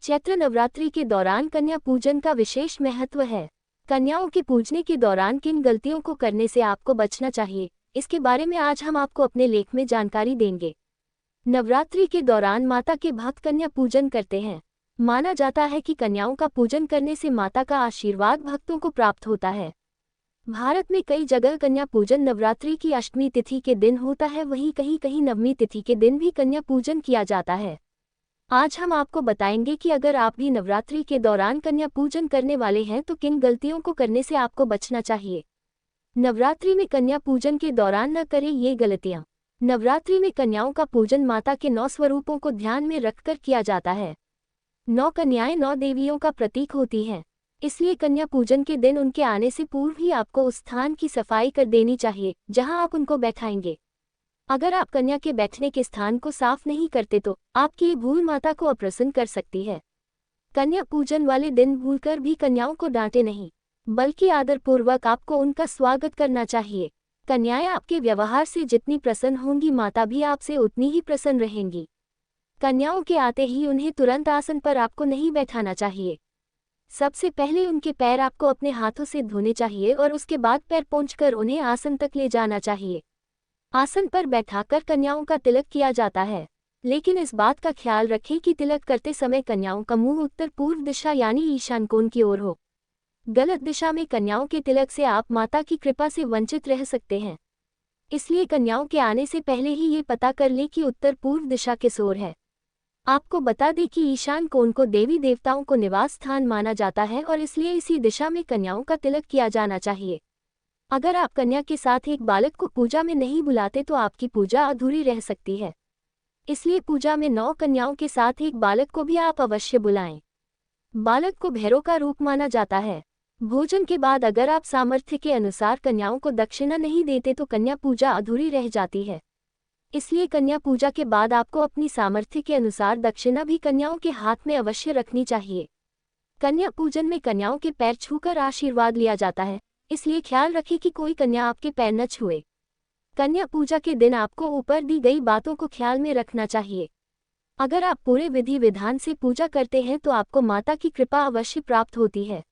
चैत्र नवरात्रि के दौरान कन्या पूजन का विशेष महत्व है। कन्याओं के पूजने के दौरान किन गलतियों को करने से आपको बचना चाहिए, इसके बारे में आज हम आपको अपने लेख में जानकारी देंगे। नवरात्रि के दौरान माता के भक्त कन्या पूजन करते हैं। माना जाता है कि कन्याओं का पूजन करने से माता का आशीर्वाद भक्तों को प्राप्त होता है। भारत में कई जगह कन्या पूजन नवरात्रि की अष्टमी तिथि के दिन होता है, वहीं कहीं कहीं नवमी तिथि के दिन भी कन्या पूजन किया जाता है। आज हम आपको बताएंगे कि अगर आप भी नवरात्रि के दौरान कन्या पूजन करने वाले हैं तो किन गलतियों को करने से आपको बचना चाहिए। नवरात्रि में कन्या पूजन के दौरान न करें ये गलतियां। नवरात्रि में कन्याओं का पूजन माता के 9 स्वरूपों को ध्यान में रखकर किया जाता है। 9 कन्याएं 9 देवियों का प्रतीक होती हैं, इसलिए कन्या पूजन के दिन उनके आने से पूर्व ही आपको उस स्थान की सफाई कर देनी चाहिए जहां आप उनको बैठाएंगे। अगर आप कन्या के बैठने के स्थान को साफ नहीं करते तो आपकी ये भूल माता को अप्रसन्न कर सकती है। कन्या पूजन वाले दिन भूलकर भी कन्याओं को डांटे नहीं, बल्कि आदरपूर्वक आपको उनका स्वागत करना चाहिए। कन्याएं आपके व्यवहार से जितनी प्रसन्न होंगी, माता भी आपसे उतनी ही प्रसन्न रहेंगी। कन्याओं के आते ही उन्हें तुरंत आसन पर आपको नहीं बैठाना चाहिए। सबसे पहले उनके पैर आपको अपने हाथों से धोने चाहिए और उसके बाद पैर पोंछकर उन्हें आसन तक ले जाना चाहिए। आसन पर बैठाकर कन्याओं का तिलक किया जाता है, लेकिन इस बात का ख्याल रखें कि तिलक करते समय कन्याओं का मुंह उत्तर पूर्व दिशा यानी ईशान कोण की ओर हो। गलत दिशा में कन्याओं के तिलक से आप माता की कृपा से वंचित रह सकते हैं। इसलिए कन्याओं के आने से पहले ही ये पता कर लें कि उत्तर पूर्व दिशा किस ओर है। आपको बता दें कि ईशान कोण को देवी देवताओं को निवास स्थान माना जाता है और इसलिए इसी दिशा में कन्याओं का तिलक किया जाना चाहिए। अगर आप कन्या के साथ एक बालक को पूजा में नहीं बुलाते तो आपकी पूजा अधूरी रह सकती है। इसलिए पूजा में 9 कन्याओं के साथ एक बालक को भी आप अवश्य बुलाएं। बालक को भैरव का रूप माना जाता है। भोजन के बाद अगर आप सामर्थ्य के अनुसार कन्याओं को दक्षिणा नहीं देते तो कन्या पूजा अधूरी रह जाती है। इसलिए कन्या पूजा के बाद आपको अपनी सामर्थ्य के अनुसार दक्षिणा भी कन्याओं के हाथ में अवश्य रखनी चाहिए। कन्या पूजन में कन्याओं के पैर छूकर आशीर्वाद लिया जाता है, इसलिए ख्याल रखें कि कोई कन्या आपके पैर न छुए। कन्या पूजा के दिन आपको ऊपर दी गई बातों को ख्याल में रखना चाहिए। अगर आप पूरे विधि विधान से पूजा करते हैं तो आपको माता की कृपा अवश्य प्राप्त होती है।